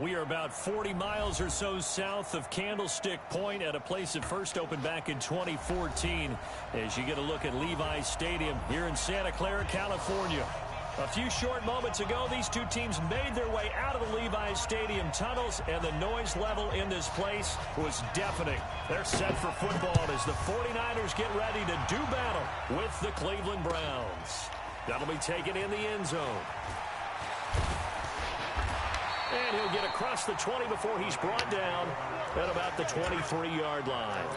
We are about 40 miles or so south of Candlestick Point at a place that first opened back in 2014 as you get a look at Levi's Stadium here in Santa Clara, California. A few short moments ago, these two teams made their way out of the Levi's Stadium tunnels, and the noise level in this place was deafening. They're set for football as the 49ers get ready to do battle with the Cleveland Browns. That'll be taken in the end zone. And he'll get across the 20 before he's brought down at about the 23-yard line.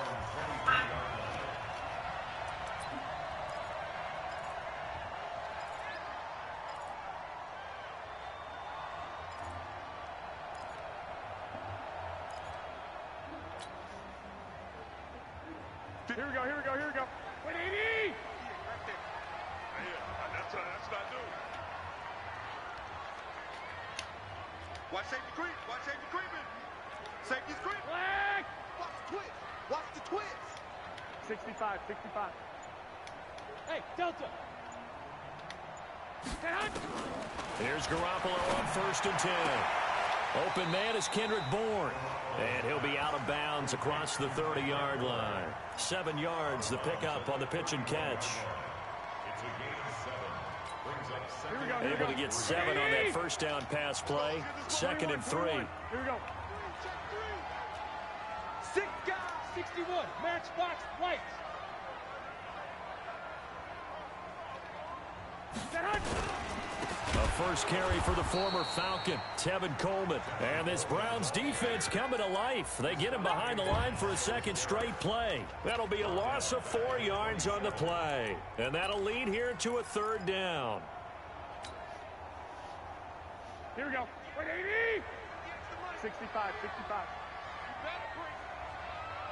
Here we go, here we go, here we go. 180! That's not new. Watch safety creep. Watch safety creeping. Safety's creep. Flag! Watch the twist. Watch the twist. 65, 65. Hey, Delta. Here's Garoppolo on 1st and 10. Open man is Kendrick Bourne. And he'll be out of bounds across the 30-yard line. 7 yards, the pickup on the pitch and catch. Able to get 7 on that first down pass play. 2nd and 3. Here we go. 6 guys. 61. Matchbox lights. A first carry for the former Falcon, Tevin Coleman. And this Browns defense coming to life. They get him behind the line for a 2nd straight play. That'll be a loss of 4 yards on the play. And that'll lead here to a 3rd down. Here we go. 180! 65, 65.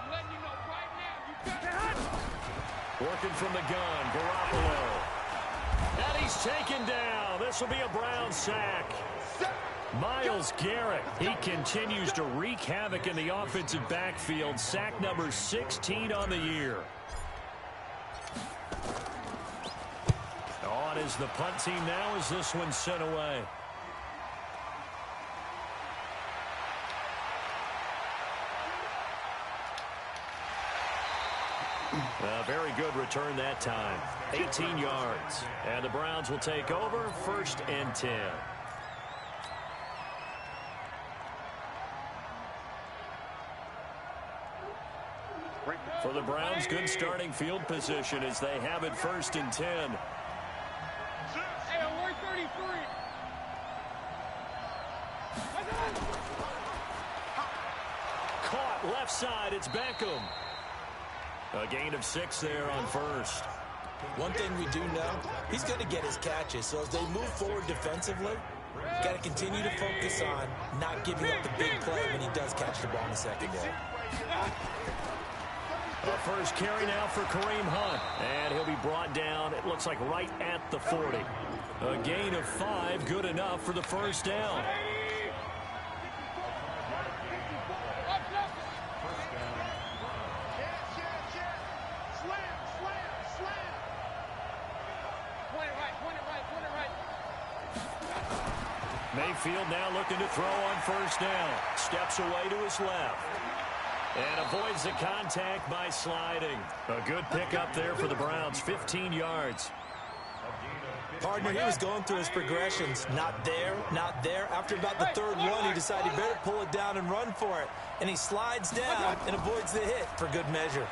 I'm letting you know right now. You better. Working from the gun, Garoppolo. And he's taken down. This will be a Brown sack. Myles Garrett, he continues to wreak havoc in the offensive backfield. Sack number 16 on the year. On is the punt team now as this one's sent away. A very good return that time. 18 yards. And the Browns will take over 1st and 10. For the Browns, good starting field position as they have it 1st and 10. Hey, we're 33. Caught left side. It's Beckham. A gain of 6 there on 1st. One thing we do know, he's going to get his catches. So as they move forward defensively, got to continue to focus on not giving up the big play when he does catch the ball in the secondary. A first carry now for Kareem Hunt. And he'll be brought down, it looks like right at the 40. A gain of 5, good enough for the 1st down. Mayfield now looking to throw on 1st down. Steps away to his left. And avoids the contact by sliding. A good pickup there for the Browns. 15 yards. Partner, he was going through his progressions. Not there, not there. After about the 3rd one, he decided he better pull it down and run for it. And he slides down and avoids the hit for good measure.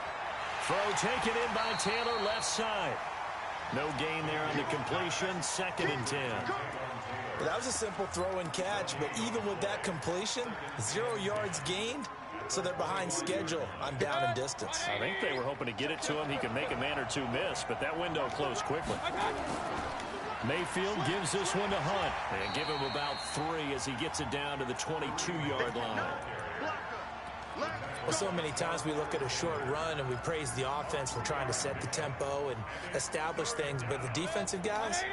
Throw taken in by Taylor left side. No gain there on the completion. 2nd and 10. Well, that was a simple throw and catch, but even with that completion, 0 yards gained, so they're behind schedule on down and distance. I think they were hoping to get it to him. He could make a man or two miss, but that window closed quickly. Mayfield gives this one to Hunt and give him about 3 as he gets it down to the 22-yard line. Well, so many times we look at a short run and we praise the offense for trying to set the tempo and establish things, but the defensive guys,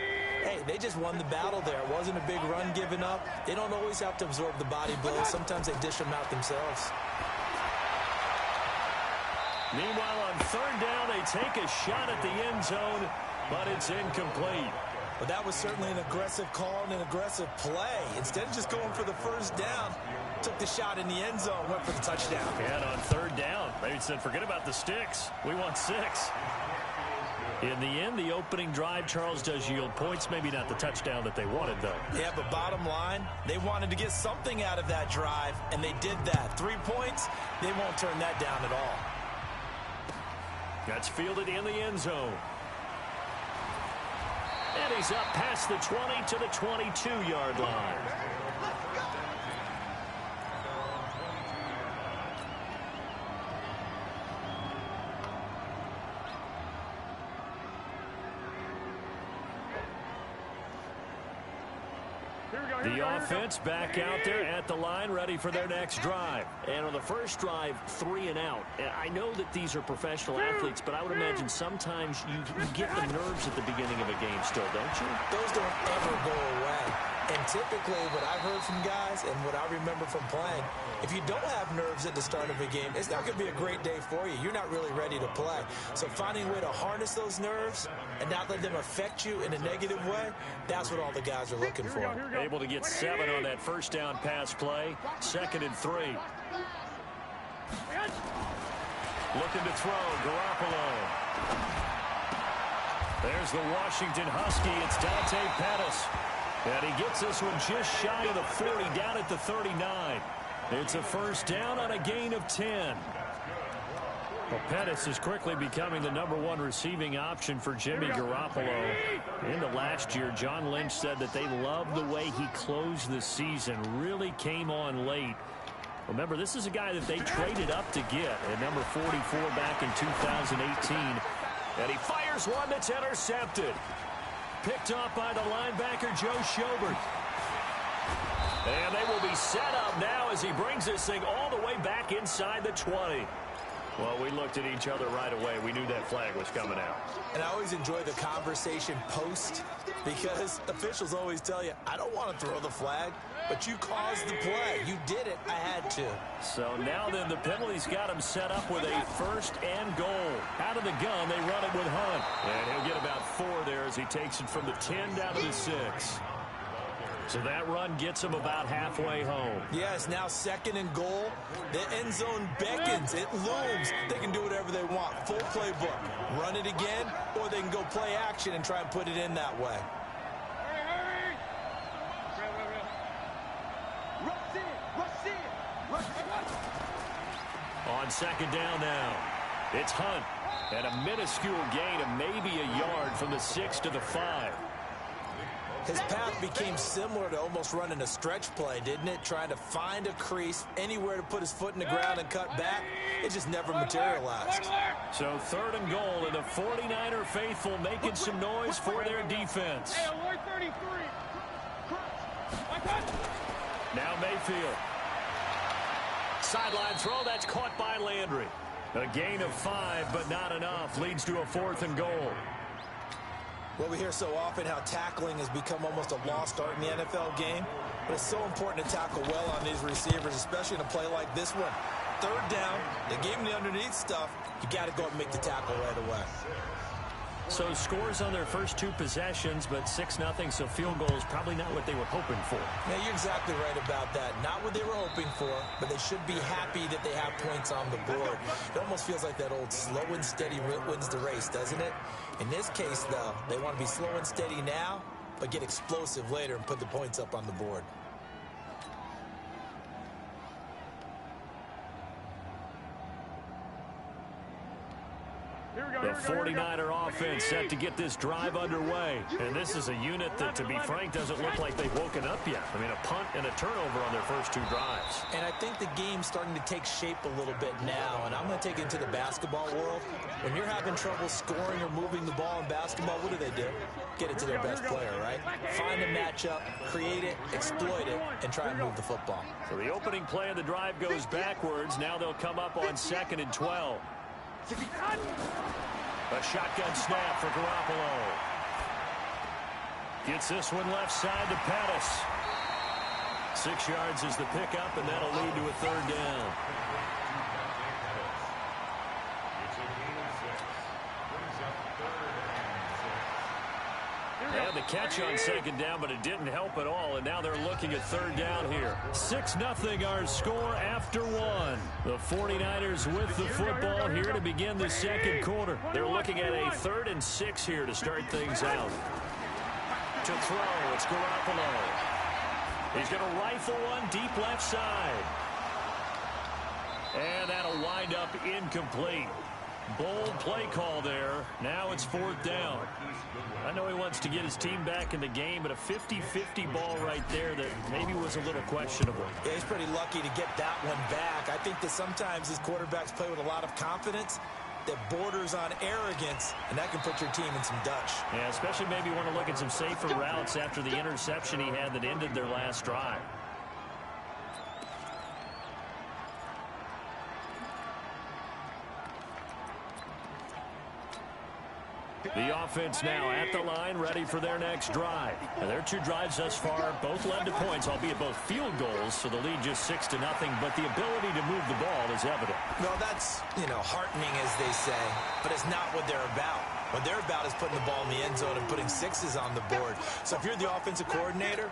hey, they just won the battle there. It wasn't a big run given up. They don't always have to absorb the body blows. Sometimes they dish them out themselves. Meanwhile, on 3rd down, they take a shot at the end zone, but it's incomplete. Well, that was certainly an aggressive call and an aggressive play. Instead of just going for the first down, took the shot in the end zone, went for the touchdown. And on third down, they said, forget about the sticks. We want 6. In the end, the opening drive, Charles, does yield points. Maybe not the touchdown that they wanted, though. Yeah, but bottom line, they wanted to get something out of that drive, and they did that. 3 points, they won't turn that down at all. That's fielded in the end zone. And he's up past the 20 to the 22-yard line. The offense back out there at the line, ready for their next drive. And on the first drive, 3 and out. I know that these are professional athletes, but I would imagine sometimes you get the nerves at the beginning of a game still, don't you? Those don't ever go away. And typically, what I've heard from guys and what I remember from playing, if you don't have nerves at the start of a game, it's not going to be a great day for you. You're not really ready to play. So finding a way to harness those nerves and not let them affect you in a negative way, that's what all the guys are looking for. Able to get 7 on that first down pass play. 2nd and 3. Looking to throw, Garoppolo. There's the Washington Husky. It's Dante Pettis. And he gets this one just shy of the 40, down at the 39. It's a first down on a gain of 10. Well, Pettis is quickly becoming the #1 receiving option for Jimmy Garoppolo. Into last year, John Lynch said that they loved the way he closed the season, really came on late. Remember, this is a guy that they traded up to get at number 44 back in 2018. And he fires one that's intercepted. Picked off by the linebacker, Joe Schobert. And they will be set up now as he brings this thing all the way back inside the 20. Well, we looked at each other right away. We knew that flag was coming out. And I always enjoy the conversation post because officials always tell you, I don't want to throw the flag, but you caused the play. You did it. I had to. So now then the penalty's got him set up with a 1st and goal. Out of the gun, they run it with Hunt. And he'll get about 4 there as he takes it from the 10 down to the 6. So that run gets him about halfway home. Yeah, it's now 2nd and goal. The end zone beckons. It looms. They can do whatever they want. Full playbook. Run it again, or they can go play action and try and put it in that way. Hurry, hurry. Rush in. On 2nd down now, it's Hunt. And a minuscule gain of maybe a yard from the 6 to the 5. His path became similar to almost running a stretch play, didn't it? Trying to find a crease, anywhere to put his foot in the ground and cut back. It just never materialized. So 3rd and goal, and the 49er faithful making some noise for their defense. Now Mayfield. Sideline throw, that's caught by Landry. A gain of 5, but not enough. Leads to a 4th and goal. Well, we hear so often how tackling has become almost a lost art in the NFL game. But it's so important to tackle well on these receivers, especially in a play like this one. 3rd down, they gave him the underneath stuff. You got to go and make the tackle right away. So scores on their first 2 possessions, but 6-0, so field goal is probably not what they were hoping for. Yeah, you're exactly right about that. Not what they were hoping for, but they should be happy that they have points on the board. It almost feels like that old slow and steady wins the race, doesn't it? In this case, though, they want to be slow and steady now, but get explosive later and put the points up on the board. The 49er offense set to get this drive underway. And this is a unit that, to be frank, doesn't look like they've woken up yet. I mean, a punt and a turnover on their first 2 drives. And I think the game's starting to take shape a little bit now. And I'm going to take it into the basketball world. When you're having trouble scoring or moving the ball in basketball, what do? Get it to their best player, right? Find a matchup, create it, exploit it, and try and move the football. So the opening play of the drive goes backwards. Now they'll come up on 2nd and 12. A shotgun snap for Garoppolo. Gets this one left side to Pettis. 6 yards is the pickup, and that'll lead to a 3rd down. had the catch on second down, but it didn't help at all, and now they're looking at third down here. 6-0 our score after one. The 49ers with the football here to begin the second quarter. They're looking at a 3rd and 6 here to start things out. To throw, it's Garoppolo. He's going to rifle one deep left side. And that'll wind up incomplete. Bold play call there. Now it's 4th down. I know he wants to get his team back in the game, but a 50-50 ball right there that maybe was a little questionable. Yeah, he's pretty lucky to get that one back. I think that sometimes these quarterbacks play with a lot of confidence that borders on arrogance, and that can put your team in some dutch. Yeah, especially maybe want to look at some safer routes after the interception he had that ended their last drive. The offense now at the line, ready for their next drive. And their 2 drives thus far both led to points, albeit both field goals, so the lead just 6-0, but the ability to move the ball is evident. Well, that's, heartening, as they say, but it's not what they're about. What they're about is putting the ball in the end zone and putting 6s on the board. So if you're the offensive coordinator,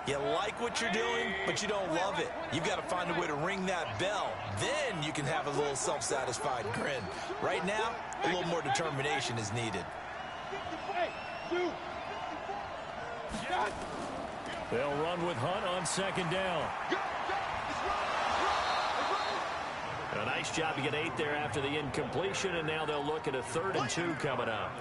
you like what you're doing, but you don't love it. You've got to find a way to ring that bell. Then you can have a little self-satisfied grin. Right now, a little more determination is needed. They'll run with Hunt on second down. A nice job to get 8 there after the incompletion, and now they'll look at a 3rd and 2 coming up.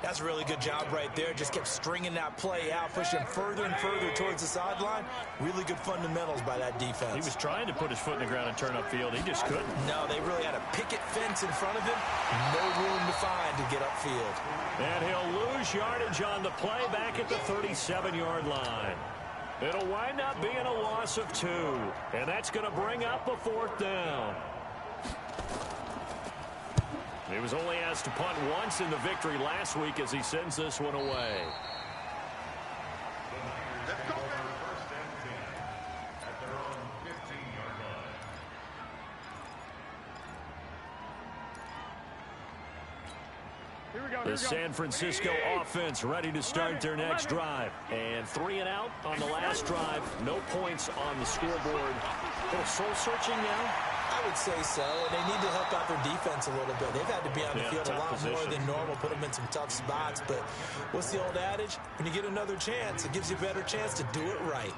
That's a really good job right there. Just kept stringing that play out, pushing further and further towards the sideline. Really good fundamentals by that defense. He was trying to put his foot in the ground and turn upfield. He just couldn't. No, they really had a picket fence in front of him. No room to find to get upfield. And he'll lose yardage on the play back at the 37-yard line. It'll wind up being a loss of 2. And that's going to bring up a 4th down. He was only asked to punt once in the victory last week as he sends this one away. The San Francisco offense ready to start their next drive. And 3 and out on the last drive. No points on the scoreboard. A little soul-searching now? I would say so. They need to help out their defense a little bit. They've had to be on the field a lot more than normal, put them in some tough spots. But what's the old adage? When you get another chance, it gives you a better chance to do it right.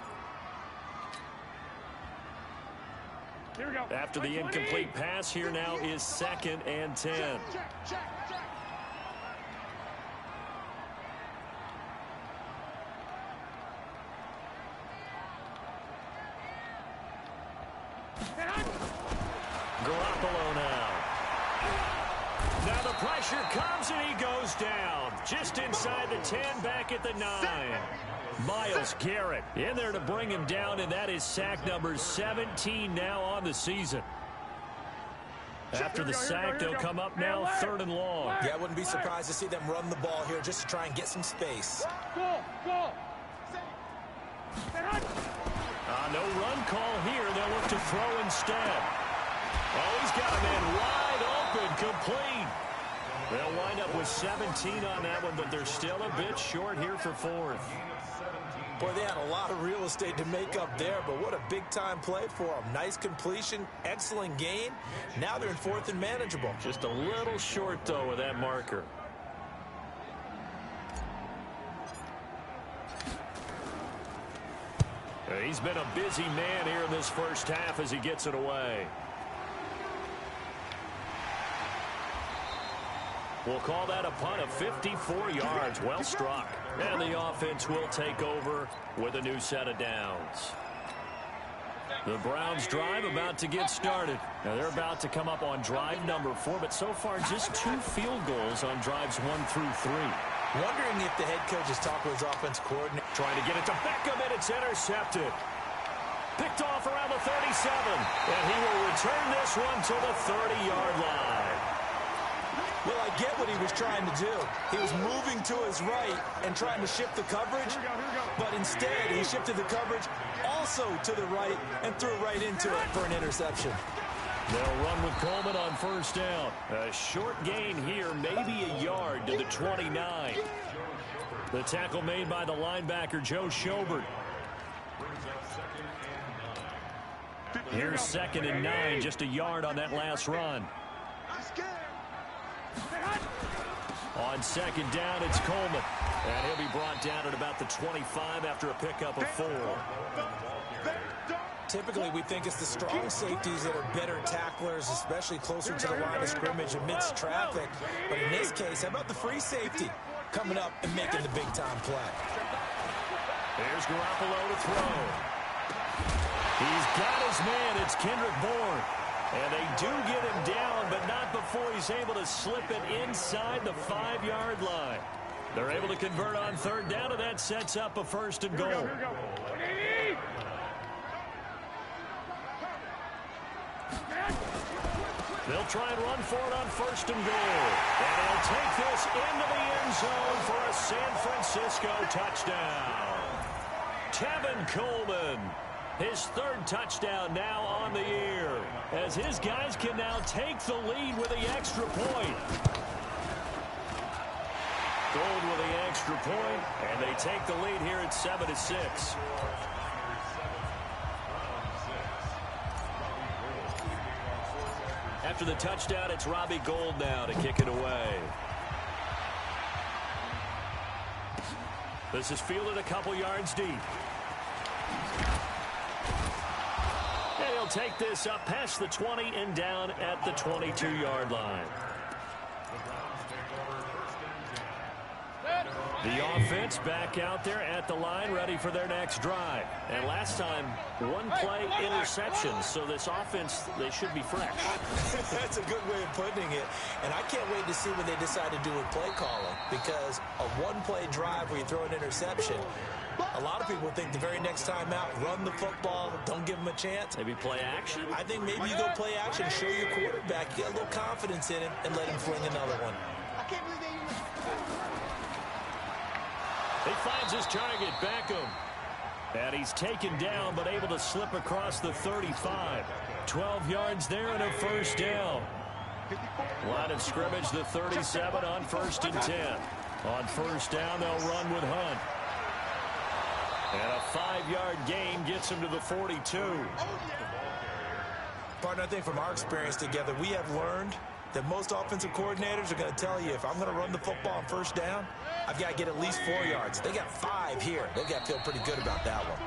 Here we go. After the incomplete pass, here now is 2nd and 10. Check. Garoppolo now. Now the pressure comes and he goes down. Just inside the 10, back at the 9. Myles Garrett in there to bring him down, and that is sack number 17 now on the season. After the sack, they'll come up now 3rd and long. Yeah, I wouldn't be surprised to see them run the ball here just to try and get some space. Go. No run call here. They'll look to throw instead. Oh, he's got a man wide open, complete. They'll wind up with 17 on that one, but they're still a bit short here for 4th. Boy, they had a lot of real estate to make up there, but what a big-time play for them. Nice completion, excellent gain. Now they're in 4th and manageable. Just a little short, though, with that marker. He's been a busy man here in this first half as he gets it away. We'll call that a punt of 54 yards. Well struck. And the offense will take over with a new set of downs. The Browns drive about to get started. Now they're about to come up on drive number 4, but so far just 2 field goals on drives 1 through 3. Wondering if the head coach is talking with his offensive coordinator. Trying to get it to Beckham, and it's intercepted. Picked off around the 37, and he will return this one to the 30-yard line. Well, I get what he was trying to do. He was moving to his right and trying to shift the coverage, but instead he shifted the coverage also to the right and threw right into it for an interception. They'll run with Coleman on 1st down. A short gain here, maybe a yard to the 29. The tackle made by the linebacker, Joe Schobert. Here's 2nd and 9, just a yard on that last run. On 2nd down, it's Coleman. And he'll be brought down at about the 25 after a pickup of 4. Typically, we think it's the strong safeties that are better tacklers, especially closer to the line of scrimmage amidst traffic. But in this case, how about the free safety coming up and making the big-time play? Here's Garoppolo to throw. He's got his man. It's Kendrick Bourne. And they do get him down, but not before he's able to slip it inside the 5-yard line. They're able to convert on 3rd down, and that sets up a 1st and goal. They'll try and run for it on 1st and goal. And he'll take this into the end zone for a San Francisco touchdown. Tevin Coleman, his 3rd touchdown now on the year, as his guys can now take the lead with the extra point. Gold with the extra point, and they take the lead here at 7-6. After the touchdown, it's Robbie Gould now to kick it away. This is fielded a couple yards deep. And he'll take this up past the 20 and down at the 22-yard line. The offense back out there at the line, ready for their next drive. And last time, 1-play interception. So this offense, they should be fresh. That's a good way of putting it. And I can't wait to see what they decide to do with play calling. Because a 1-play drive where you throw an interception, a lot of people think the very next time out, run the football, don't give them a chance. Maybe play action? I think maybe you go play action, show your quarterback, get a little confidence in him, and let him fling another one. I can't believe they even... He finds his target, Beckham. And he's taken down, but able to slip across the 35. 12 yards there and a 1st down. Line of scrimmage, the 37 on 1st and 10. On 1st down, they'll run with Hunt. And a 5-yard gain gets him to the 42. Partner, I think from our experience together, we have learned that most offensive coordinators are going to tell you, if I'm going to run the football on 1st down, I've got to get at least 4 yards. They got 5 here. They've got to feel pretty good about that one.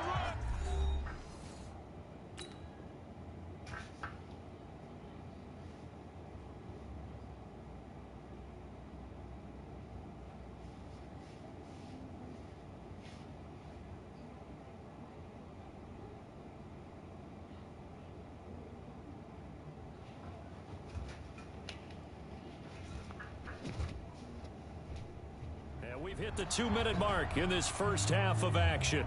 We've hit the 2-minute mark in this first half of action.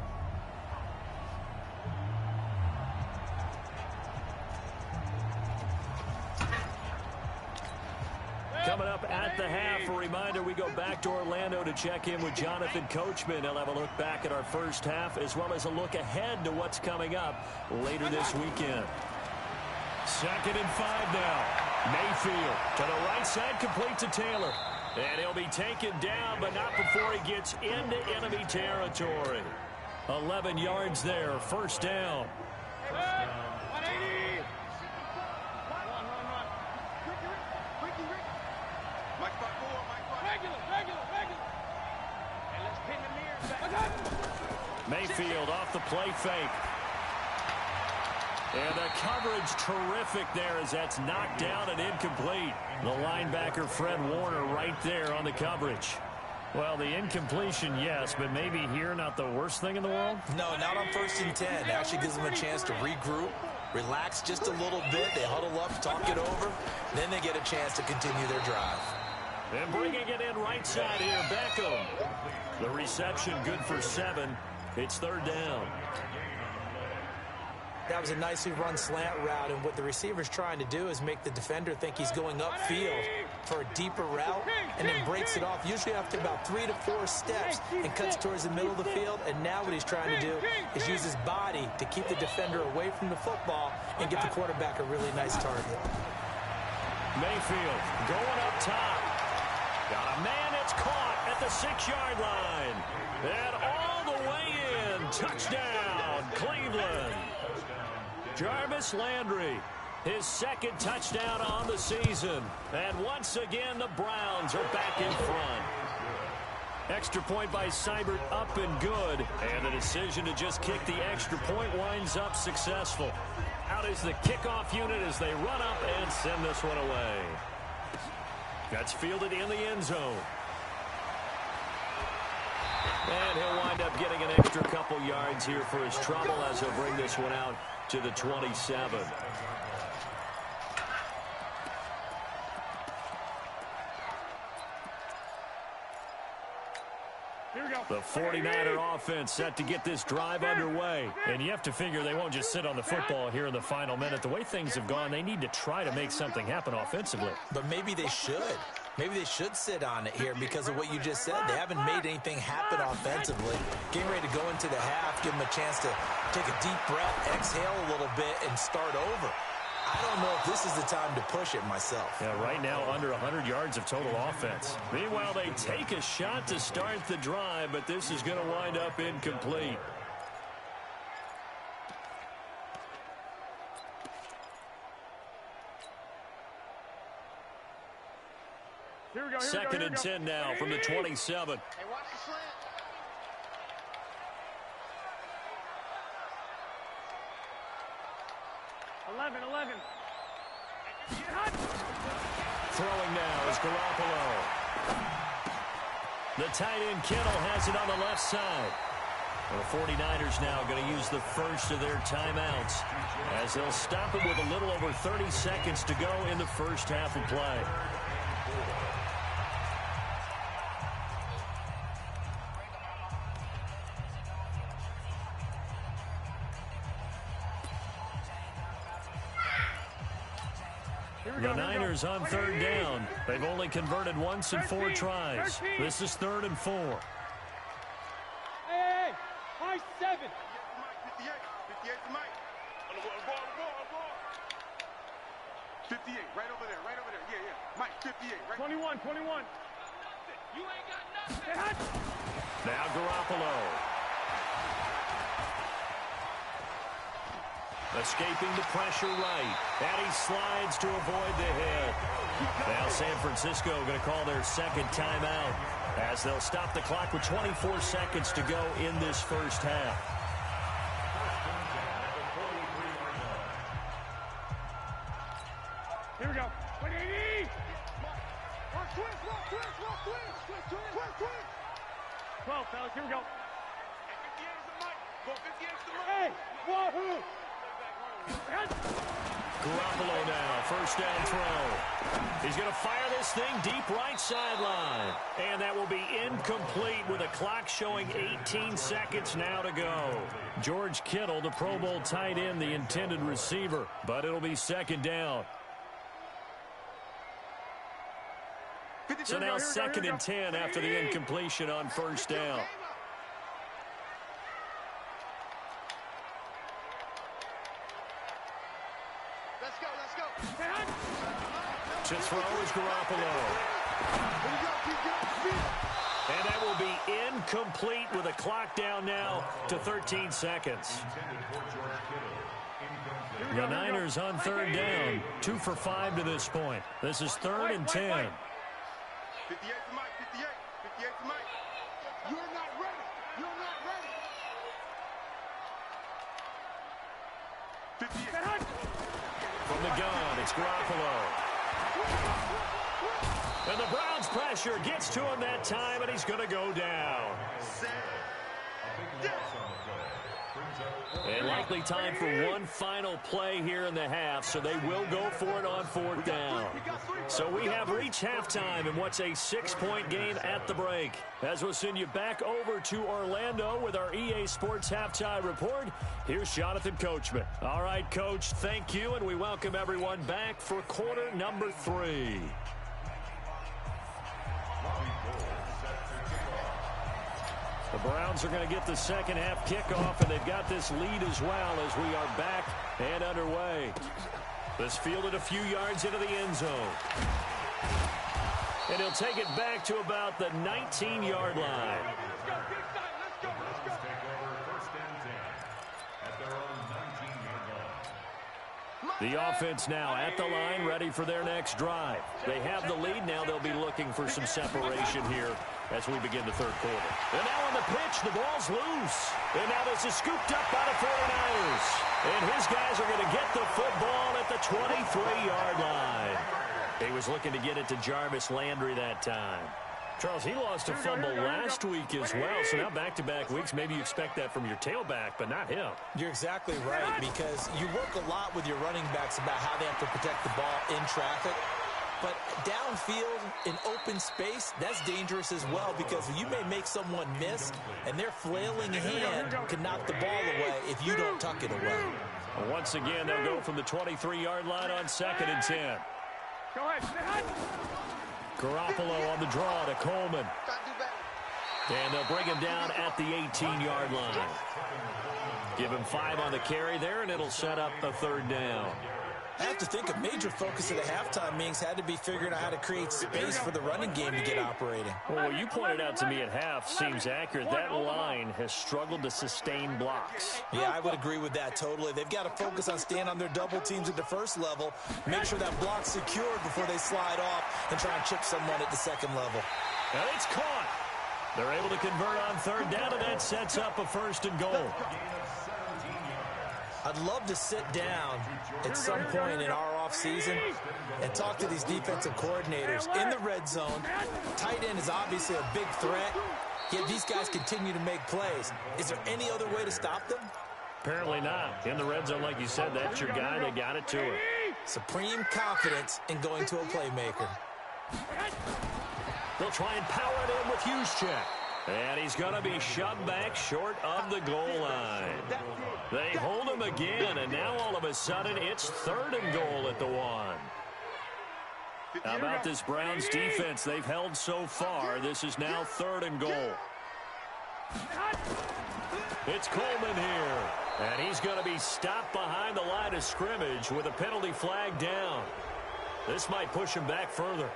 Coming up at the half, a reminder, we go back to Orlando to check in with Jonathan Coachman. He'll have a look back at our first half as well as a look ahead to what's coming up later this weekend. 2nd and 5 now. Mayfield to the right side, complete to Taylor. And he'll be taken down, but not before he gets into enemy territory. 11 yards there, 1st down. 180. Mayfield off the play fake. And the coverage terrific there as that's knocked down and incomplete. The linebacker Fred Warner right there on the coverage. Well, the incompletion, yes, but maybe here not the worst thing in the world? No, not on 1st and 10. It actually gives them a chance to regroup, relax just a little bit. They huddle up, talk it over. Then they get a chance to continue their drive. And bringing it in right side here, Beckham. The reception good for 7. It's 3rd down. That was a nicely run slant route, and what the receiver's trying to do is make the defender think he's going upfield for a deeper route, and then breaks it off, usually after about 3 to 4 steps, and cuts towards the middle of the field. And now what he's trying to do is use his body to keep the defender away from the football and get the quarterback a really nice target. Mayfield going up top. Got a man, it's caught at the 6-yard line. And all the way in. Touchdown, Cleveland. Jarvis Landry, his second touchdown on the season. And once again, the Browns are back in front. Extra point by Seibert, up and good. And the decision to just kick the extra point winds up successful. Out is the kickoff unit as they run up and send this one away. That's fielded in the end zone. And he'll wind up getting an extra couple yards here for his trouble as he'll bring this one out to the 27. The 49er offense set to get this drive underway. And you have to figure they won't just sit on the football here in the final minute. The way things have gone, they need to try to make something happen offensively. But maybe they should. Maybe they should sit on it here because of what you just said. They haven't made anything happen offensively. Getting ready to go into the half, give them a chance to take a deep breath, exhale a little bit, and start over. I don't know if this is the time to push it myself. Yeah, right now under 100 yards of total offense. Meanwhile, they take a shot to start the drive, but this is going to wind up incomplete. Second and 10 now from the 27. Hey, watch the slant. Throwing now is Garoppolo. The tight end Kittle has it on the left side. Well, the 49ers now going to use the first of their timeouts as they'll stop it with a little over 30 seconds to go in the first half of play. The Niners on third down. They've only converted once in 4 tries. This is 3rd and 4. Hey, high 7. 58 to Mike. 58, right over there. Yeah. Mike, 58, right? 21. You ain't got nothing. Now Garoppolo. Escaping the pressure right. And he slides to avoid the hit. Now San Francisco going to call their second timeout as they'll stop the clock with 24 seconds to go in this first half. Here we go. 180. 12, fellas. Here we go. Hey, wahoo! Garoppolo now, first down throw. He's going to fire this thing deep right sideline. And that will be incomplete with a clock showing 18 seconds now to go. George Kittle, the Pro Bowl tight end, the intended receiver. But it'll be second down. So now second and 10 after the incompletion on first down. To throw is Garoppolo. And that will be incomplete with a clock down now to 13 seconds. The Niners on third down. 2 for 5 to this point. This is 3rd and 10. 58 to Mike. 58 to Mike. You're not ready. 58. From the gun, it's Garoppolo. And the Browns' pressure gets to him that time, and he's going to go down. And likely time for one final play here in the half, so they will go for it on 4th down. So we have reached halftime in what's a 6-point game at the break. As we'll send you back over to Orlando with our EA Sports Halftime Report, here's Jonathan Coachman. All right, Coach, thank you, and we welcome everyone back for quarter number 3. The Browns are going to get the second half kickoff, and they've got this lead as well as we are back and underway. This fielded a few yards into the end zone. And he'll take it back to about the 19-yard line. The offense now at the line, ready for their next drive. They have the lead. Now they'll be looking for some separation here as we begin the third quarter. And now on the pitch, the ball's loose. And now this is scooped up by the 49ers. And his guys are going to get the football at the 23-yard line. He was looking to get it to Jarvis Landry that time. Charles, he lost a fumble last week as well, so now back-to-back weeks, maybe you expect that from your tailback, but not him. You're exactly right, because you work a lot with your running backs about how they have to protect the ball in traffic. But downfield, in open space, that's dangerous as well, because you may make someone miss, and their flailing hand can knock the ball away if you don't tuck it away. Well, once again, they'll go from the 23-yard line on 2nd and 10. Go ahead. Garoppolo on the draw to Coleman. And they'll bring him down at the 18-yard line. Give him 5 on the carry there, and it'll set up a 3rd down. I have to think a major focus of the halftime meetings had to be figuring out how to create space for the running game to get operating. Well, what you pointed out to me at half seems accurate. That line has struggled to sustain blocks. Yeah, I would agree with that totally. They've got to focus on staying on their double teams at the first level, make sure that block's secured before they slide off and try and chip someone at the second level. And it's caught. They're able to convert on 3rd down, and that sets up a 1st and goal. I'd love to sit down at some point in our offseason and talk to these defensive coordinators. In the red zone, tight end is obviously a big threat, yet these guys continue to make plays. Is there any other way to stop them? Apparently not. In the red zone, like you said, that's your guy. They got it to him. Supreme confidence in going to a playmaker. They'll try and power it in with Juszczyk. And he's going to be shoved back short of the goal line. They hold him again, and now all of a sudden it's 3rd and goal at the 1. How about this Browns defense they've held so far? This is now 3rd and goal. It's Coleman here, and he's going to be stopped behind the line of scrimmage with a penalty flag down. This might push him back further.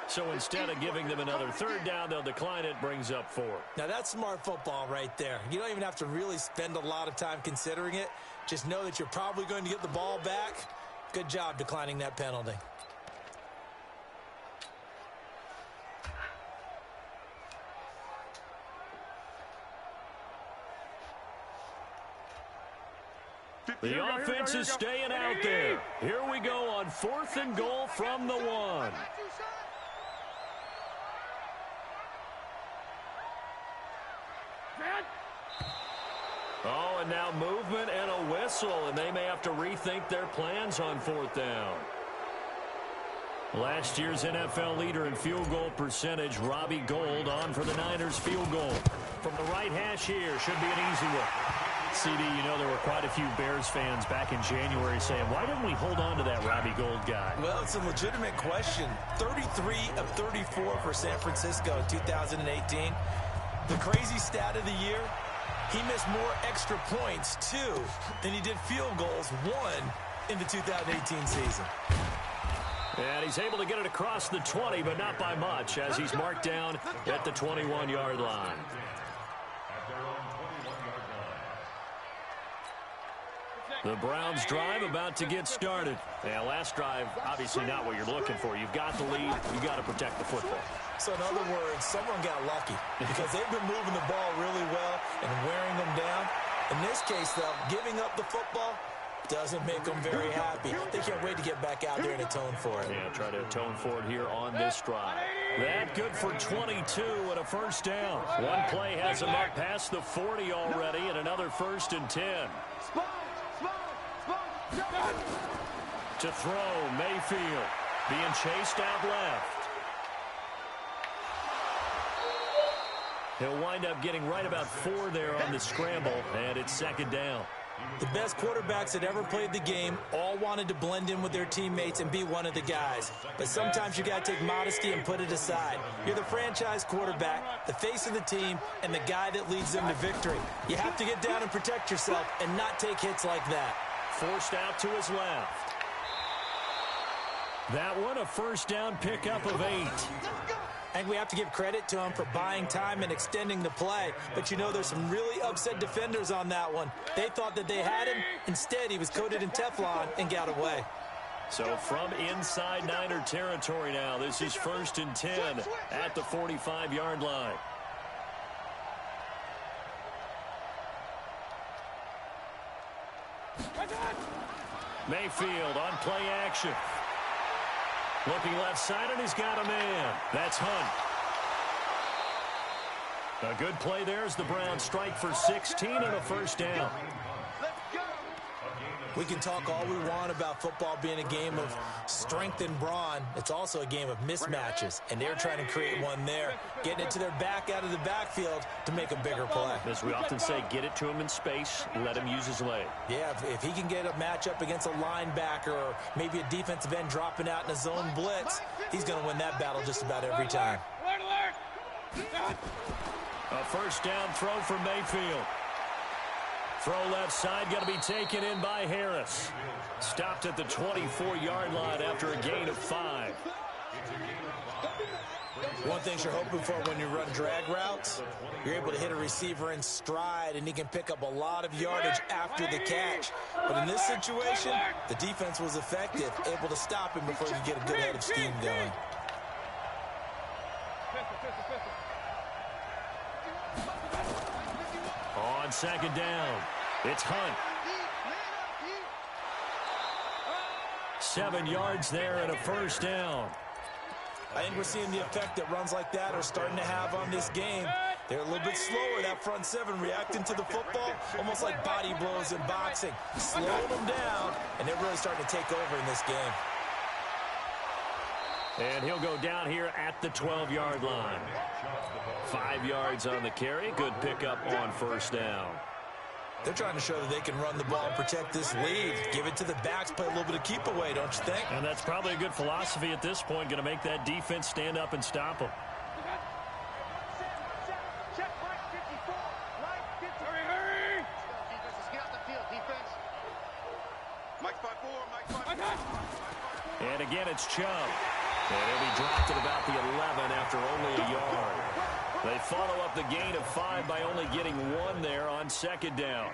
So instead of giving them another 3rd down, they'll decline it, brings up 4. Now that's smart football right there. You don't even have to really spend a lot of time considering it. Just know that you're probably going to get the ball back. Good job declining that penalty. The offense is staying out there. Here we go on 4th and goal from the 1. Oh, and now movement and a whistle, and they may have to rethink their plans on 4th down. Last year's NFL leader in field goal percentage, Robbie Gould, on for the Niners field goal. From the right hash here, should be an easy one. CD, you know there were quite a few Bears fans back in January saying, why didn't we hold on to that Robbie Gould guy? Well, it's a legitimate question. 33 of 34 for San Francisco in 2018. The crazy stat of the year, he missed more extra points, 2, than he did field goals, 1, in the 2018 season. And he's able to get it across the 20, but not by much, as he's marked down at the 21-yard line. The Browns drive about to get started. Yeah, last drive, obviously not what you're looking for. You've got the lead. You've got to protect the football. So in other words, someone got lucky because they've been moving the ball really well and wearing them down. In this case, though, giving up the football doesn't make them very happy. They can't wait to get back out there and atone for it. Yeah, try to atone for it here on this drive. That good for 22 and a 1st down. One play has him up past the 40 already, and another 1st and 10. To throw, Mayfield being chased out left. He'll wind up getting right about 4 there on the scramble, and it's 2nd down. The best quarterbacks that ever played the game all wanted to blend in with their teammates and be one of the guys. But sometimes you got to take modesty and put it aside. You're the franchise quarterback, the face of the team, and the guy that leads them to victory. You have to get down and protect yourself and not take hits like that. Forced out to his left. That one a first down pickup of 8. And we have to give credit to him for buying time and extending the play. But you know, there's some really upset defenders on that one. They thought that they had him. Instead, he was coated in Teflon and got away. So from inside Niner territory now, this is 1st and 10 at the 45-yard line. Mayfield on play action. Looking left side, and he's got a man. That's Hunt. A good play there as the Browns strike for 16 and a first down. We can talk all we want about football being a game of strength and brawn. It's also a game of mismatches, and they're trying to create one there, getting it to their back out of the backfield to make a bigger play. As we often say, get it to him in space, let him use his leg. Yeah, if he can get a matchup against a linebacker or maybe a defensive end dropping out in a zone blitz, he's going to win that battle just about every time. A first down throw for Mayfield. Throw left side, going to be taken in by Harris. Stopped at the 24-yard line after a gain of 5. One thing you're hoping for when you run drag routes, you're able to hit a receiver in stride, and he can pick up a lot of yardage after the catch. But in this situation, the defense was effective, able to stop him before he could get a good head of steam going. On second down, it's Hunt. 7 yards there and a first down. I think we're seeing the effect that runs like that are starting to have on this game. They're a little bit slower, that front seven, reacting to the football, almost like body blows in boxing. Slowing them down, and they're really starting to take over in this game. And he'll go down here at the 12-yard line. 5 yards on the carry. Good pickup on first down. They're trying to show that they can run the ball and protect this lead. Give it to the backs, play a little bit of keep away, don't you think? And that's probably a good philosophy at this point. Going to make that defense stand up and stop them. And again, it's Chubb. And he'll be dropped at about the 11 after only a yard. They follow up the gain of 5 by only getting 1 there on second down.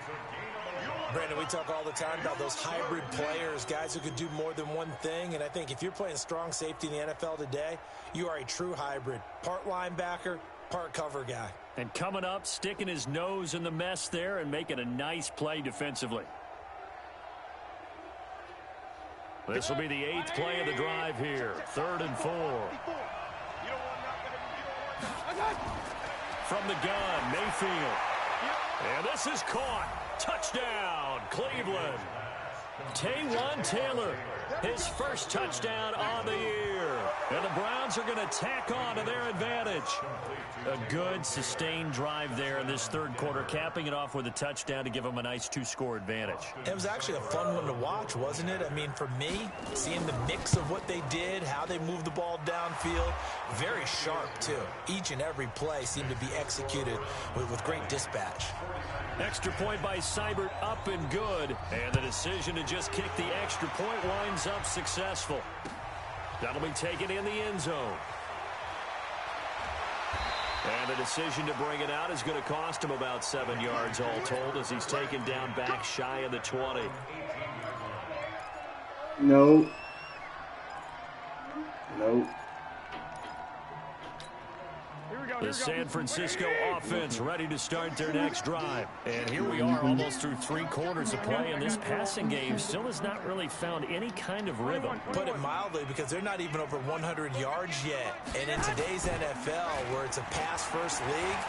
Brandon, we talk all the time about those hybrid players, guys who could do more than one thing. And I think if you're playing strong safety in the NFL today, you are a true hybrid. Part linebacker, part cover guy. And coming up, sticking his nose in the mess there and making a nice play defensively. This will be the 8th play of the drive here. 3rd and 4. From the gun, Mayfield. And this is caught. Touchdown, Cleveland. Taywan Taylor, his first touchdown on the year. And the Browns are going to tack on to their advantage. A good, sustained drive there in this third quarter, capping it off with a touchdown to give them a nice 2-score advantage. It was actually a fun one to watch, wasn't it? I mean, for me, seeing the mix of what they did, how they moved the ball downfield, very sharp, too. Each and every play seemed to be executed with great dispatch. Extra point by Seibert, up and good. And the decision to just kick the extra point winds up successful. That'll be taken in the end zone. And the decision to bring it out is going to cost him about 7 yards all told as he's taken down back shy of the 20. No. Nope. The San Francisco offense ready to start their next drive. And here we are almost through 3 quarters of play, and this passing game still has not really found any kind of rhythm. Put it mildly, because they're not even over 100 yards yet. And in today's NFL, where it's a pass-first league,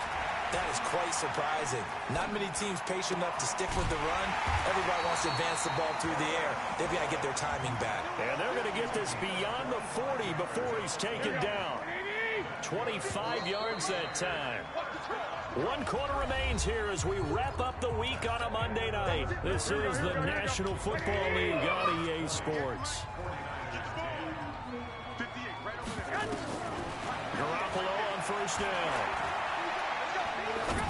that is quite surprising. Not many teams patient enough to stick with the run. Everybody wants to advance the ball through the air. They've got to get their timing back. And they're going to get this beyond the 40 before he's taken down. 25 yards that time. 1 quarter remains here as we wrap up the week on a Monday night. This is the National Football League on EA Sports. Garoppolo on first down.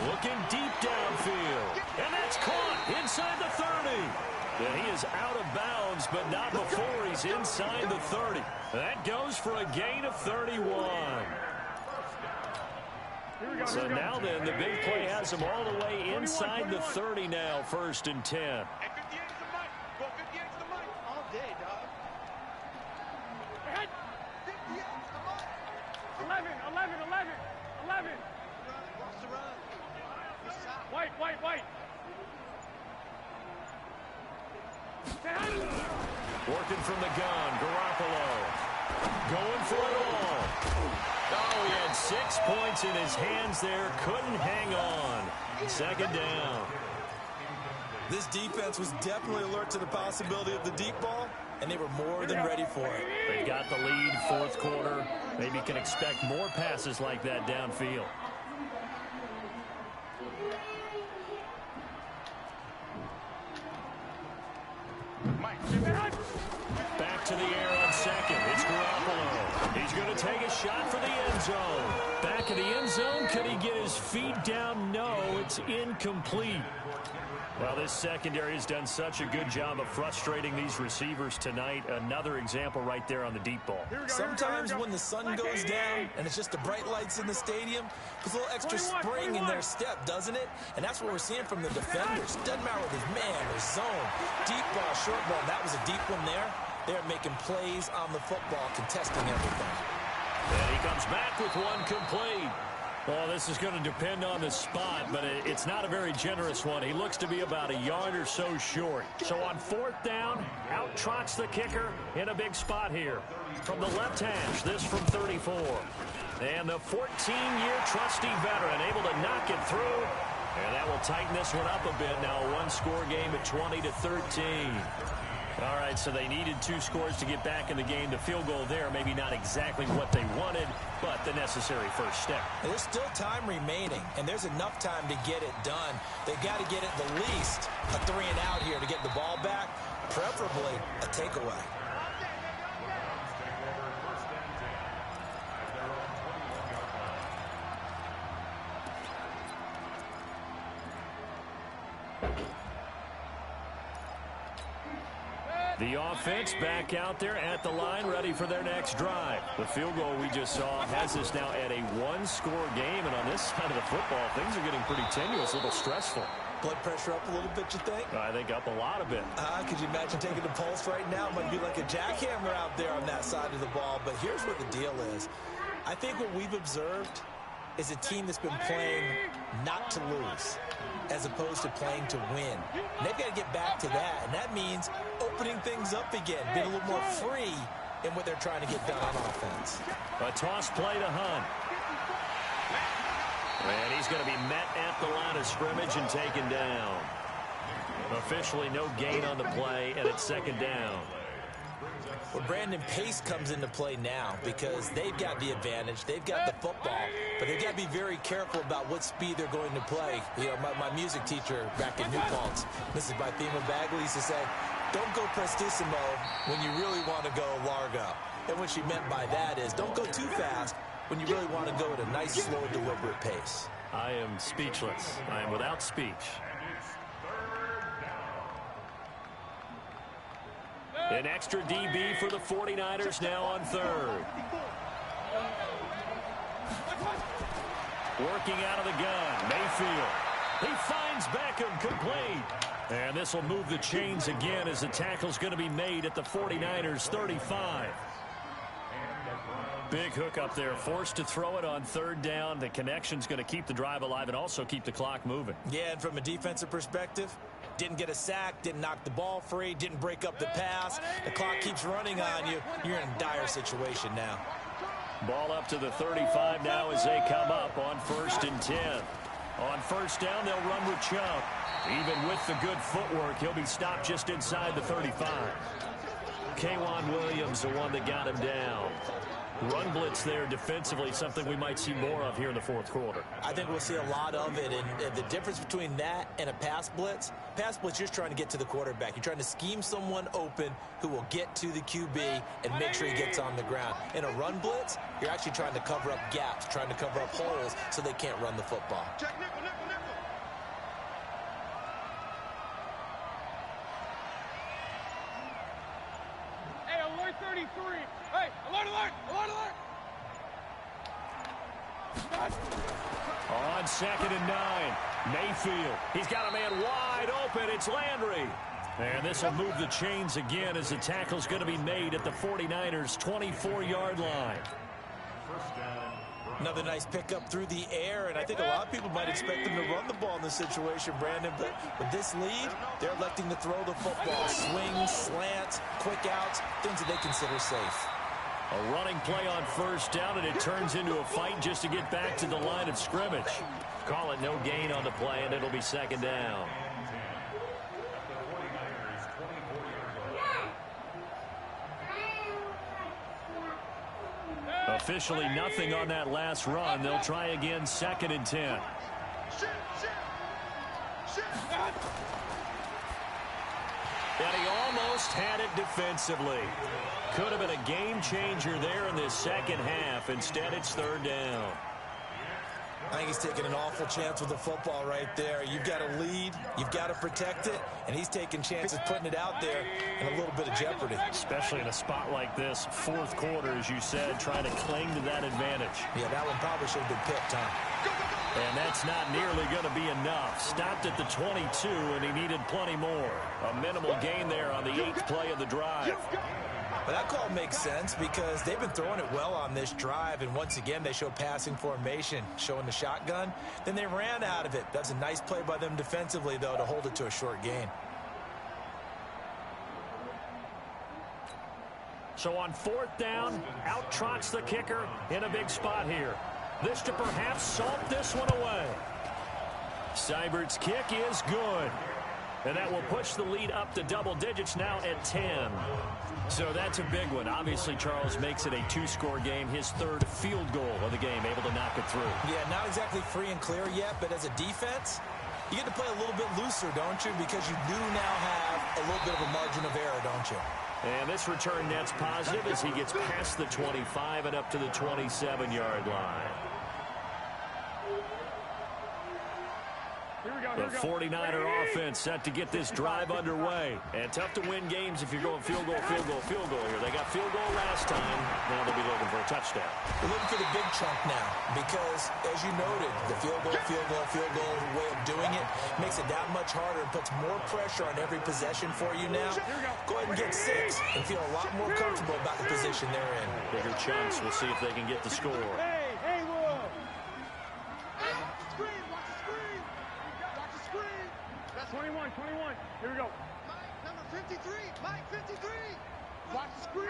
Looking deep downfield. And that's caught inside the 30. And he is out of bounds, but not before he's inside the 30. That goes for a gain of 31. So now then, the big play has him all the way inside the 30 now, 1st and 10. Hey, 58's the mic. Go 58's the mic. All day, dog. 58's the mic. 11. Cross the run. White. Working from the gun, Garoppolo. Going for it all. Oh, he had 6 points in his hands there. Couldn't hang on. 2nd down. This defense was definitely alert to the possibility of the deep ball, and they were more than ready for it. They've got the lead, 4th quarter. Maybe can expect more passes like that downfield. Back to the air on 2nd. It's Garoppolo. He's going to take a shot for the end zone. Back in the end zone. Could he get his feet down? No, it's incomplete. Well, this secondary has done such a good job of frustrating these receivers tonight. Another example right there on the deep ball. Sometimes when the sun goes down and it's just the bright lights in the stadium, there's a little extra spring in their step, doesn't it? And that's what we're seeing from the defenders. Doesn't matter with his man or zone. Deep ball, short ball. That was a deep one there. They're making plays on the football, contesting everything. And he comes back with one complete. Well, this is going to depend on the spot, but it's not a very generous one. He looks to be about a yard or so short. So on 4th down, out trots the kicker in a big spot here. From the left hash, this from 34. And the 14-year trusty veteran able to knock it through. And that will tighten this one up a bit. Now a one-score game at 20-13. All right, so they needed 2 scores to get back in the game. The field goal there, maybe not exactly what they wanted, but the necessary first step. There's still time remaining, and there's enough time to get it done. They've got to get it the least a 3 and out here to get the ball back, preferably a takeaway. The offense back out there at the line, ready for their next drive. The field goal we just saw has us now at a one-score game, and on this side of the football, things are getting pretty tenuous, a little stressful. Blood pressure up a little bit, you think? I think up a lot of it. Could you imagine taking the pulse right now? It might be like a jackhammer out there on that side of the ball, but here's what the deal is. I think what we've observed is a team that's been playing not to lose as opposed to playing to win. And they've got to get back to that, and that means opening things up again, being a little more free in what they're trying to get done on offense. A toss play to Hunt. And he's going to be met at the line of scrimmage and taken down. Officially no gain on the play, and it's 2nd down. Well, Brandon, pace comes into play now because they've got the advantage. They've got the football, but they've got to be very careful about what speed they're going to play. You know, my music teacher back in New Paltz, Mrs. Bythema Bagley, used to say, don't go prestissimo when you really want to go largo. And what she meant by that is don't go too fast when you really want to go at a nice, slow, deliberate pace. I am speechless. I am without speech. An extra DB for the 49ers now on 3rd. Working out of the gun, Mayfield. He finds Beckham, complete. And this will move the chains again as the tackle's going to be made at the 49ers 35. Big hook up there, forced to throw it on 3rd down. The connection's going to keep the drive alive and also keep the clock moving. Yeah, and from a defensive perspective, didn't get a sack, didn't knock the ball free, didn't break up the pass. The clock keeps running on you. You're in a dire situation now. Ball up to the 35 now as they come up on 1st and 10. On 1st down, they'll run with Chubb. Even with the good footwork, he'll be stopped just inside the 35. K'Wan Williams, the one that got him down. Run blitz there defensively, something we might see more of here in the 4th quarter. I think we'll see a lot of it, and the difference between that and a pass blitz, you're just trying to get to the quarterback. You're trying to scheme someone open who will get to the QB and make sure he gets on the ground. In a run blitz, you're actually trying to cover up gaps, trying to cover up holes so they can't run the football. Hey, alert, alert, alert, alert. On 2nd and 9, Mayfield. He's got a man wide open. It's Landry. And this will move the chains again as the tackle's going to be made at the 49ers' 24-yard line. Another nice pickup through the air, and I think a lot of people might expect them to run the ball in this situation, Brandon, but with this lead, they're electing to throw the football. Swings, slants, quick outs, things that they consider safe. A running play on 1st down, and it turns into a fight just to get back to the line of scrimmage. Call it no gain on the play, and it'll be 2nd down. Officially nothing on that last run. They'll try again 2nd and 10. And he almost had it defensively. Could have been a game changer there in this 2nd half. Instead, it's 3rd down. I think he's taking an awful chance with the football right there. You've got to lead, you've got to protect it, and he's taking chances putting it out there in a little bit of jeopardy. Especially in a spot like this, 4th quarter, as you said, trying to cling to that advantage. Yeah, that one probably should have been picked, huh? And that's not nearly going to be enough. Stopped at the 22, and he needed plenty more. A minimal gain there on the 8th play of the drive. But that call makes sense because they've been throwing it well on this drive, and once again they show passing formation, showing the shotgun. Then they ran out of it. That's a nice play by them defensively, though, to hold it to a short gain. So on 4th down, out trots the kicker in a big spot here. This to perhaps salt this one away. Seibert's kick is good. And that will push the lead up to double digits now at 10. So that's a big one. Obviously, Charles makes it a 2-score game. His 3rd field goal of the game, able to knock it through. Yeah, not exactly free and clear yet, but as a defense, you get to play a little bit looser, don't you? Because you do now have a little bit of a margin of error, don't you? And this return net's positive as he gets past the 25 and up to the 27-yard line. The 49er offense set to get this drive underway. And tough to win games if you're going field goal, field goal, field goal here. They got field goal last time. Now they'll be looking for a touchdown. We're looking for the big chunk now because, as you noted, the field goal way of doing it makes it that much harder and puts more pressure on every possession for you now. Go ahead and get 6 and feel a lot more comfortable about the position they're in. Bigger chunks. We'll see if they can get the score. Hey, Will. That's 21. Here we go. Mike, number 53. Mike, 53. Watch the screen.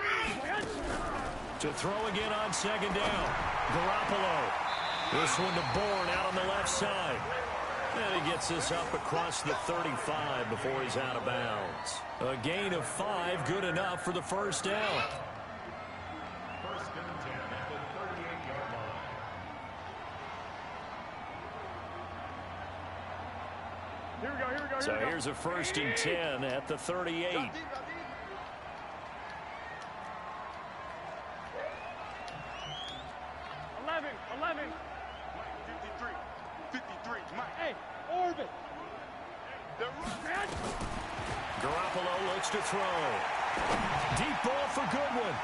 To throw again on 2nd down. Garoppolo. This one to Bourne out on the left side. And he gets this up across the 35 before he's out of bounds. A gain of 5, good enough for the 1st down. Here we go. So here's a 1st and 10 at the 38. 11. 53. Mike. Hey, orbit. Garoppolo looks to throw. Deep ball for Goodwin.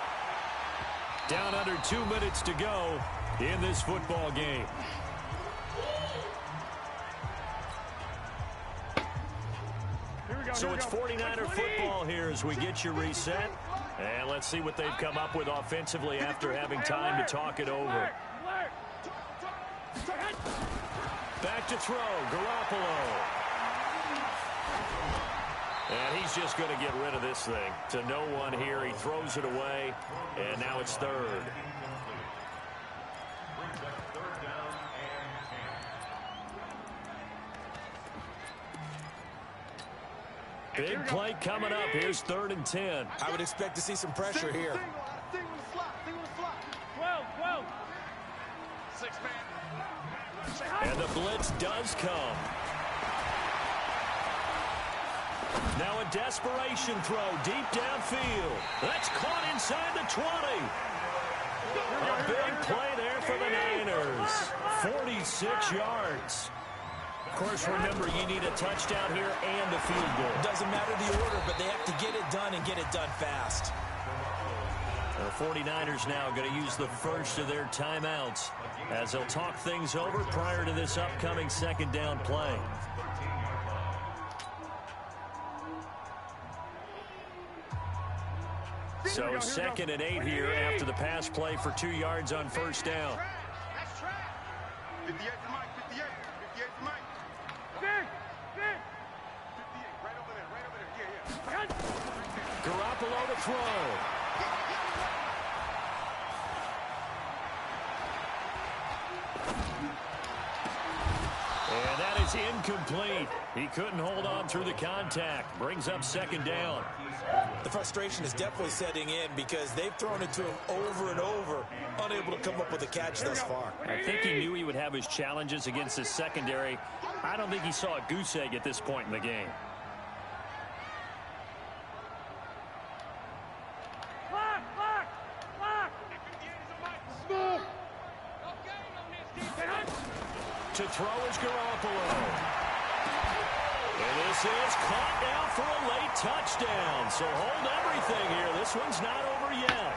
Down under 2 minutes to go in this football game. So it's 49er football here as we get you reset. And let's see what they've come up with offensively after having time to talk it over. Back to throw, Garoppolo. And he's just going to get rid of this thing. To no one here, he throws it away, and now it's 3rd. Big play coming up. Here's 3rd and 10. I would expect to see some pressure here. 12. 6 man. And the blitz does come. Now a desperation throw deep downfield. That's caught inside the 20. A big play there for the Niners. 46 yards. Of course, remember, you need a touchdown here and a field goal. Doesn't matter the order, but they have to get it done and get it done fast. The 49ers now going to use the first of their timeouts as they'll talk things over prior to this upcoming second down play. So 2nd and 8 here after the pass play for 2 yards on first down. That's track. 58 to Mike, 58. 58 to Mike. Big. 58, right over there. Yeah. Garoppolo to throw. And that is incomplete. He couldn't hold on through the contact. Brings up second down. The frustration is definitely setting in because they've thrown it to him over and over, unable to come up with a catch thus far. I think he knew he would have his challenges against his secondary. I don't think he saw a goose egg at this point in the game. To throw is Garoppolo. And this is caught now for a late touchdown. So hold everything here. This one's not over yet.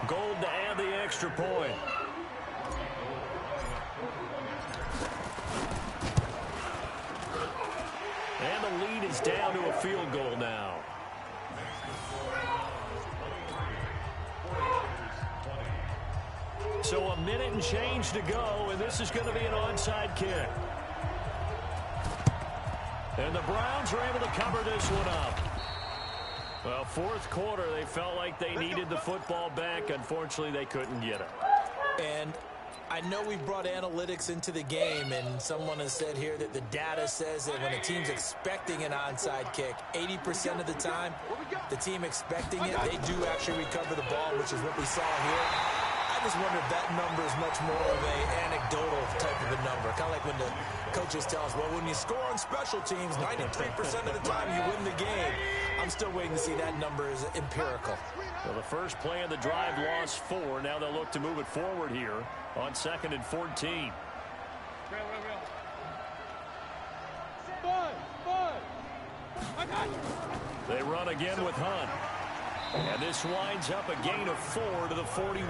Gold to add the extra point. And the lead is down to a field goal now. So a minute and change to go, and this is going to be an onside kick. And the Browns are able to cover this one up. Well, fourth quarter, they felt like they needed the football back. Unfortunately, they couldn't get it. And I know we brought analytics into the game, and someone has said here that the data says that when a team's expecting an onside kick, 80% of the time, the team expecting it, they do actually recover the ball, which is what we saw here. I just wonder if that number is much more of an anecdotal type of a number. Kind of like when the coaches tell us, well, when you score on special teams, 93% of the time you win the game. I'm still waiting to see that number is empirical. Well, the first play of the drive lost 4. Now they'll look to move it forward here on 2nd and 14. They run again with Hunt. And this winds up a gain of 4 to the 41.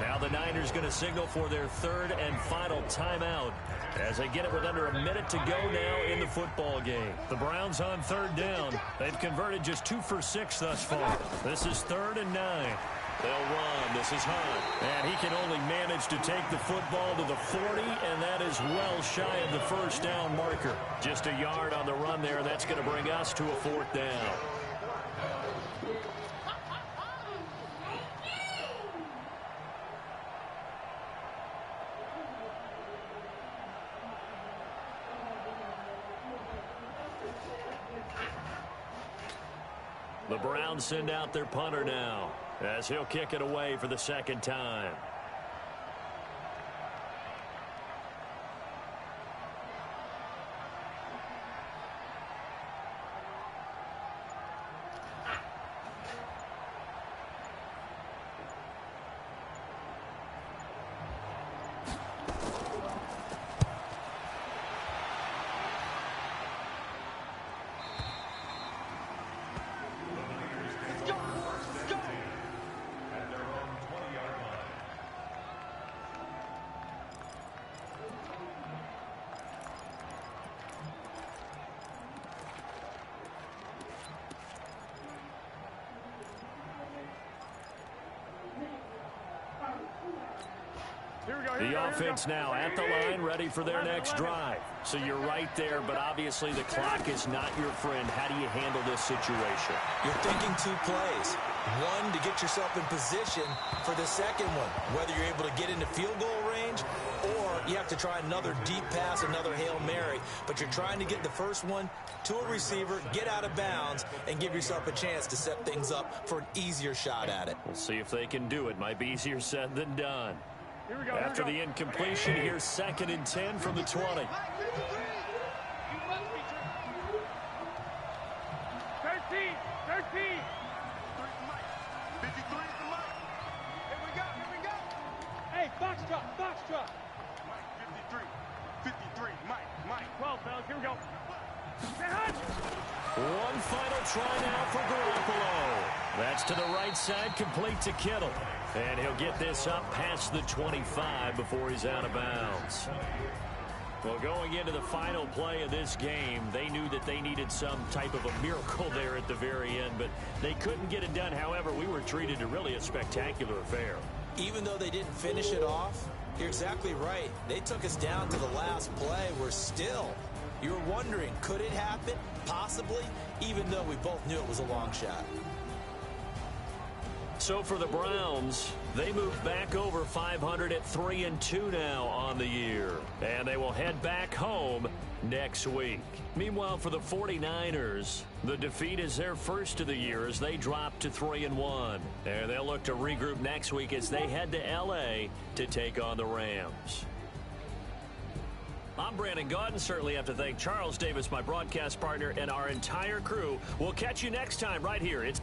Now the Niners going to signal for their third and final timeout as they get it with under a minute to go now in the football game. The Browns on third down. They've converted just 2 for 6 thus far. This is 3rd and 9. They'll run. This is Hunt. And he can only manage to take the football to the 40, and that is well shy of the first down marker. Just a yard on the run there. That's going to bring us to a 4th down. The Browns send out their punter now as he'll kick it away for the second time. The offense now at the line, ready for their next drive. So you're right there, but obviously the clock is not your friend. How do you handle this situation? You're thinking 2 plays. One, to get yourself in position for the second one, whether you're able to get into field goal range or you have to try another deep pass, another Hail Mary. But you're trying to get the first one to a receiver, get out of bounds, and give yourself a chance to set things up for an easier shot at it. We'll see if they can do it. Might be easier said than done. After the incompletion, here's 2nd and 10 from the 20. 13. 13 Mike. 53 to Mike. Here we go. Hey, box drop. Mike, 53. Mike. 12, fellas, here we go. One final try now for Garoppolo. That's to the right side, complete to Kittle. And he'll get this up past the 25 before he's out of bounds. Well, going into the final play of this game, they knew that they needed some type of a miracle there at the very end, but they couldn't get it done. However, we were treated to really a spectacular affair. Even though they didn't finish it off, you're exactly right. They took us down to the last play. We're still. You were wondering, could it happen? Possibly, even though we both knew it was a long shot. So for the Browns, they move back over 500 at 3-2 now on the year. And they will head back home next week. Meanwhile, for the 49ers, the defeat is their first of the year as they drop to 3-1. And they'll look to regroup next week as they head to L.A. to take on the Rams. I'm Brandon Gaudin. Certainly have to thank Charles Davis, my broadcast partner, and our entire crew. We'll catch you next time right here. It's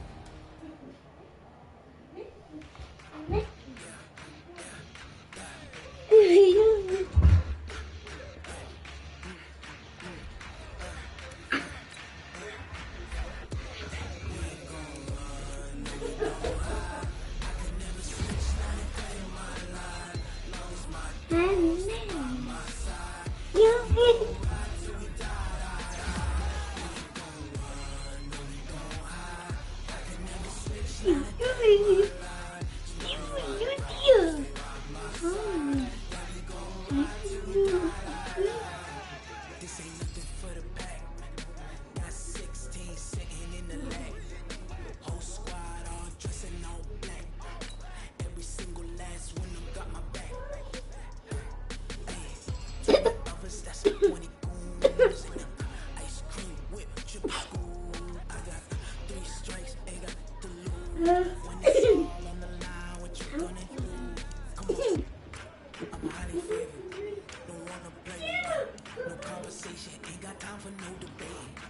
Ain't got time for no debate.